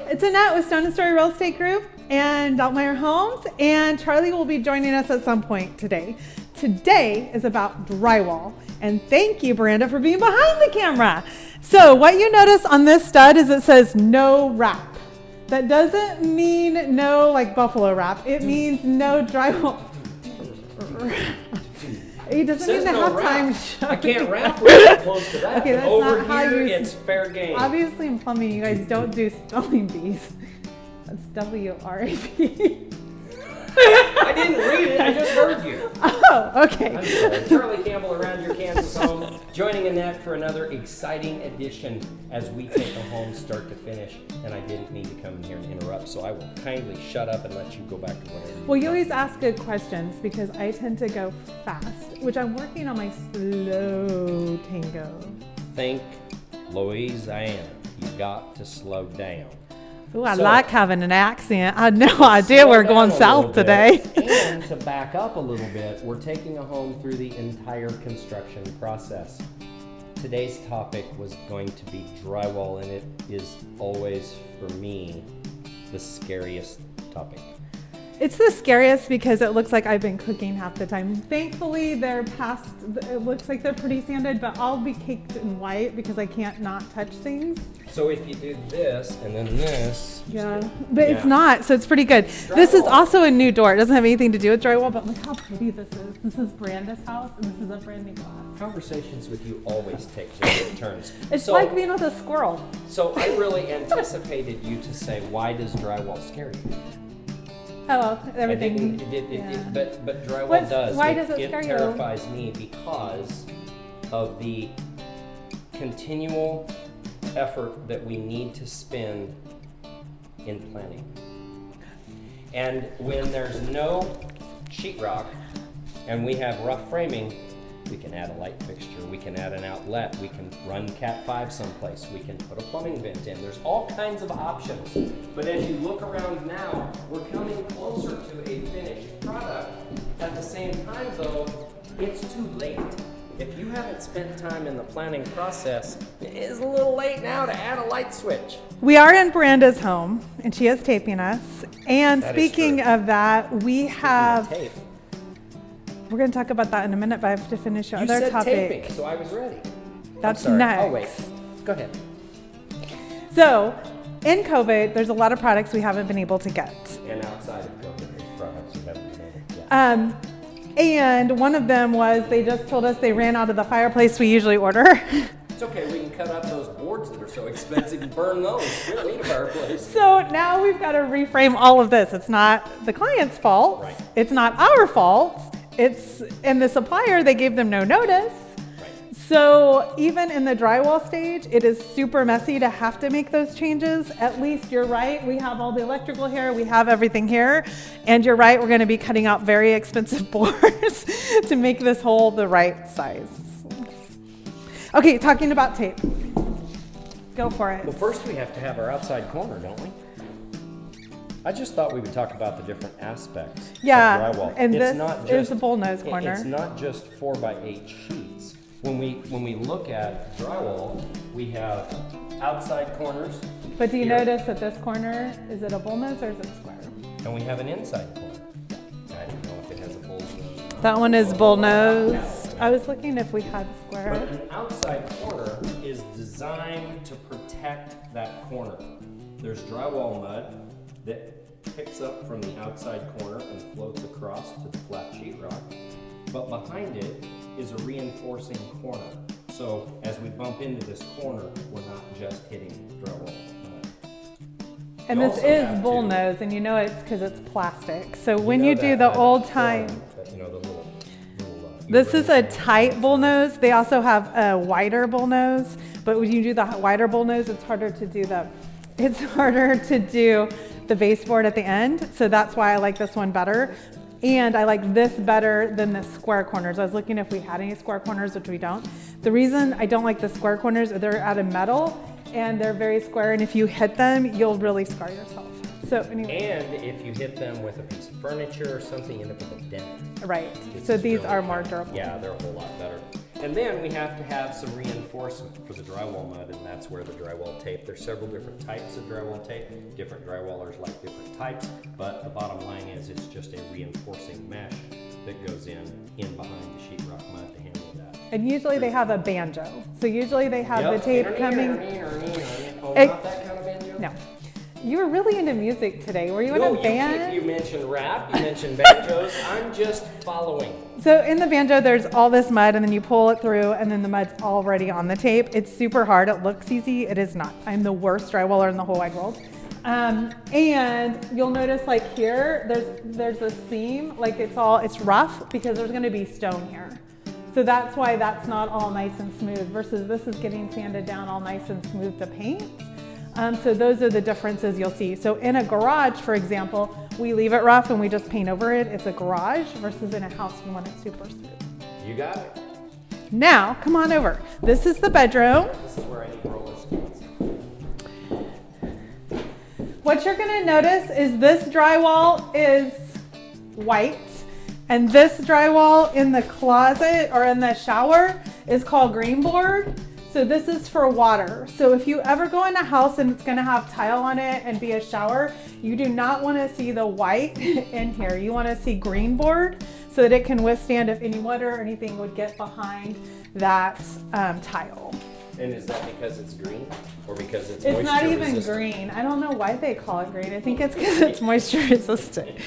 It's Annette with Stone & Story Real Estate Group and Altmeyer Homes, and Charlie will be joining us at some point today. Today is about drywall, and thank you, Miranda, for being behind the camera. So what you notice on this stud is it says no wrap. That doesn't mean no like buffalo wrap. It means no drywall. He doesn't mean to no have wrap. time showing. I can't wrap really close to that. Okay, that's over not how here, you. it's fair game. Obviously, in plumbing, you guys don't do spelling bees. That's W-R-A-P. I didn't read it. I just heard you. Oh, okay. I'm sorry. Charlie Campbell around your Kansas home, joining Annette for another exciting edition as we take a home start to finish. And I didn't mean to come in here and interrupt, so I will kindly shut up and let you go back to whatever. Well, you always ask good questions because I tend to go fast, which I'm working on my slow tango. Think Louisiana. You got to slow down. Ooh, I like having an accent. I had no idea we're going south today. And to back up a little bit, we're taking a home through the entire construction process. Today's topic was going to be drywall, and it is always, for me, the scariest topic. It's the scariest because it looks like I've been cooking half the time. Thankfully, they're past, it looks like they're pretty sanded, but I'll be caked in white because I can't not touch things. So if you do this and then this. Yeah, but it's not, so it's pretty good. This is also a new door. It doesn't have anything to do with drywall, but look how pretty this is. This is Branda's house, and this is a brand new glass. Conversations with you always take different turns. It's like being with a squirrel. So I really anticipated you to say, why does drywall scare you? Oh, everything. But drywall does. Why does it scare you? It terrifies me because of the continual effort that we need to spend in planning. And when there's no sheetrock and we have rough framing, we can add a light fixture, we can add an outlet, we can run Cat 5 someplace, we can put a plumbing vent in. There's all kinds of options. But as you look around now, we're coming closer to a finished product. At the same time though, it's too late. If you haven't spent time in the planning process, it is a little late now to add a light switch. We are in Branda's home, and she is taping us. And That speaking of that, we have... Tape. We're going to talk about that in a minute, but I have to finish your You other said topic. taping, so I was ready. That's I'm sorry. next. I'll wait. Go ahead. So, in COVID, there's a lot of products we haven't been able to get. And outside of COVID, there's products you haven't been able to get. And one of them was they just told us they ran out of the fireplace we usually order. It's okay, we can cut out those boards that are so expensive and burn those. We don't need a fireplace. So now we've got to reframe all of this. It's not the client's fault. Right. It's not our fault. It's in the supplier, they gave them no notice. Right. So even in the drywall stage, it is super messy to have to make those changes. At least you're right, we have all the electrical here, we have everything here. And you're right, we're gonna be cutting out very expensive boards to make this hole the right size. Okay, talking about tape. Go for it. Well, first we have to have our outside corner, don't we? I just thought we would talk about the different aspects of drywall. And It's this not is just, the bullnose corner. It's not just 4x8 sheets. When we look at drywall, we have outside corners. But do you here, notice that this corner, is it a bullnose or is it square? and we have an inside corner. I don't know if it has a bullnose. That one is bullnosed. I was looking if we had But square. an outside corner is designed to protect that corner. There's drywall mud that picks up from the outside corner and floats across to the flat sheetrock. But behind it is a reinforcing corner. So as we bump into this corner, we're not just hitting drywall mud. And You this also is have to- bullnose, and you know it's because it's plastic. So You when know you do that the by old form, time, but, you know, the little this is a E-ring. tight bullnose. They also have a wider bullnose, but when you do the wider bullnose, it's harder to do the baseboard at the end. So that's why I like this one better. And I like this better than the square corners. I was looking if we had any square corners, which we don't. The reason I don't like the square corners is they're out of metal and they're very square. And if you hit them, you'll really scar yourself. So anyway. And if you hit them with a piece of furniture or something, you end up with a dent. Right. It's So these really are more bad. durable. Yeah, they're a whole lot better. And then we have to have some reinforcement for the drywall mud, and that's where the drywall tape. There's several different types of drywall tape. Different drywallers like different types, but the bottom line is it's just a reinforcing mesh that goes in behind the sheetrock mud to handle that. And usually they have a banjo. So usually they have the tape coming. Oh, not that kind of banjo? No. You were really into music today. Were you in a band? You mentioned rap, you mentioned banjos. I'm just following. So in the banjo, there's all this mud, and then you pull it through, and then the mud's already on the tape. It's super hard. It looks easy. It is not. I'm the worst drywaller in the whole wide world. And you'll notice like here, there's a seam, like it's rough because there's gonna be stone here. So that's why that's not all nice and smooth versus this is getting sanded down all nice and smooth to paint. So those are the differences you'll see. So in a garage, for example, we leave it rough and we just paint over it. It's a garage versus in a house you want it super smooth. You got it. Now, come on over. This is the bedroom. This is where I need roller skates. What you're gonna notice is this drywall is white, and this drywall in the closet or in the shower is called green board. So this is for water. So if you ever go in a house and it's gonna have tile on it and be a shower, you do not wanna see the white in here. You wanna see green board so that it can withstand if any water or anything would get behind that tile. And is that because it's green or because it's It's not even resistant? green. I don't know why they call it green. I think it's because it's moisture resistant.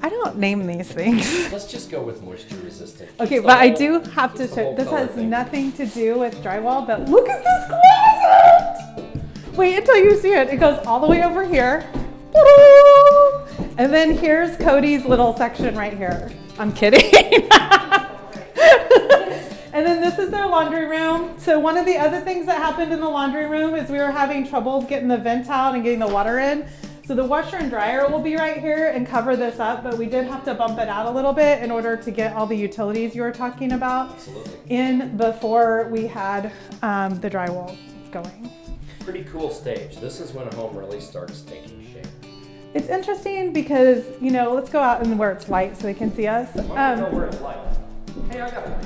I don't name these things. Let's just go with moisture resistant. Okay, Keeps but the I whole- do have to keeps the show, whole this color has thing. nothing to do with drywall, but look at this closet! Wait until you see it. It goes all the way over here. And then here's Cody's little section right here. I'm kidding. And then this is their laundry room. So one of the other things that happened in the laundry room is we were having troubles getting the vent out and getting the water in. So the washer and dryer will be right here and cover this up, but we did have to bump it out a little bit in order to get all the utilities you were talking about in before we had the drywall going. Pretty cool stage. This is when a home really starts taking shape. It's interesting because, you know, let's go out and where it's light so they can see us. I want to know where it's light. Hey, I got it.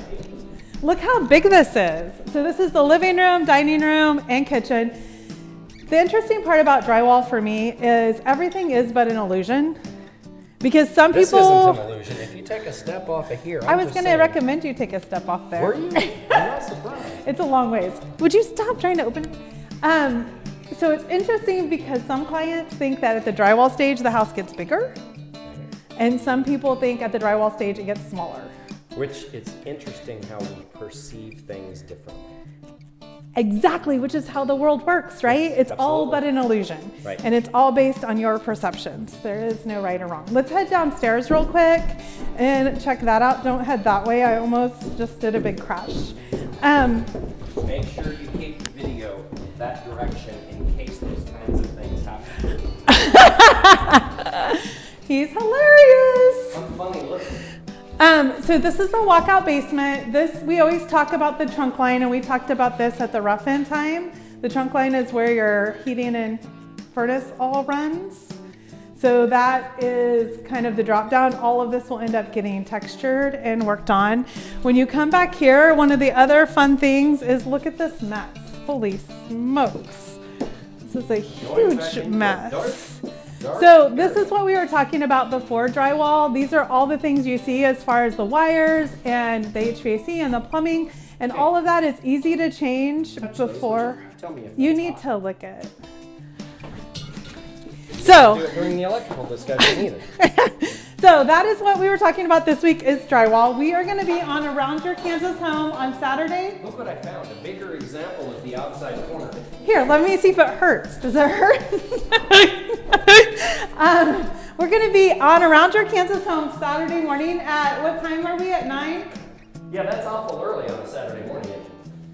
Look how big this is. So this is the living room, dining room, and kitchen. The interesting part about drywall for me is everything is but an illusion. Because some This people... isn't an illusion. If you take a step off of here, I was going to recommend you take a step off there. Were you? I'm not surprised. It's a long ways. Would you stop trying to open it? So it's interesting because some clients think that at the drywall stage, the house gets bigger. And some people think at the drywall stage, it gets smaller. Which it's interesting how we perceive things differently. Exactly, which is how the world works, right? It's all absolutely. but an illusion. Right. And it's all based on your perceptions. There is no right or wrong. Let's head downstairs real quick and check that out. Don't head that way. I almost just did a big crash. Make sure you keep the video that direction in case those kinds of things happen. He's hilarious. I'm funny, look. So this is the walkout basement. We always talk about the trunk line, and we talked about this at the rough end time. The trunk line is where your heating and furnace all runs. So that is kind of the drop down. All of this will end up getting textured and worked on. When you come back here, one of the other fun things is look at this mess. Holy smokes. This is a huge mess. So this is what we were talking about before drywall. These are all the things you see as far as the wires and the HVAC and the plumbing, and all of that is easy to change before. Tell me if You that's need hot. to lick it. So, Do it during the electrical discussion either. so that is what we were talking about this week is drywall. We are going to be on Around Your Kansas Home on Saturday. Look what I found, a bigger example of the outside corner. Here, let me see if it hurts. Does it hurt? We're going to be on Around Your Kansas Home Saturday morning at, what time are we at, 9? Yeah, that's awful early on a Saturday morning.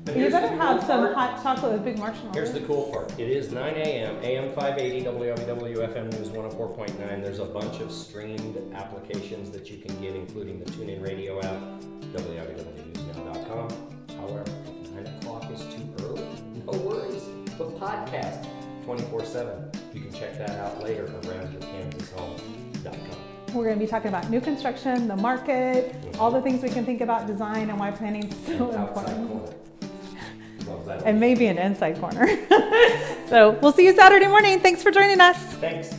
But You here's the better cool have some part. hot chocolate with big marshmallows. Here's the cool part. It is 9 a.m., AM 580, WWW, FM News 104.9. There's a bunch of streamed applications that you can get, including the TuneIn Radio app, www.newsnow.com. However, if 9 o'clock is too early, no worries. The podcast, 24/7. You can check that out later around yourkansashomes.com. We're going to be talking about new construction, the market, all the things we can think about design and why planning is so Outside important. corner. Love that. And maybe an inside corner. So we'll see you Saturday morning. Thanks for joining us. Thanks.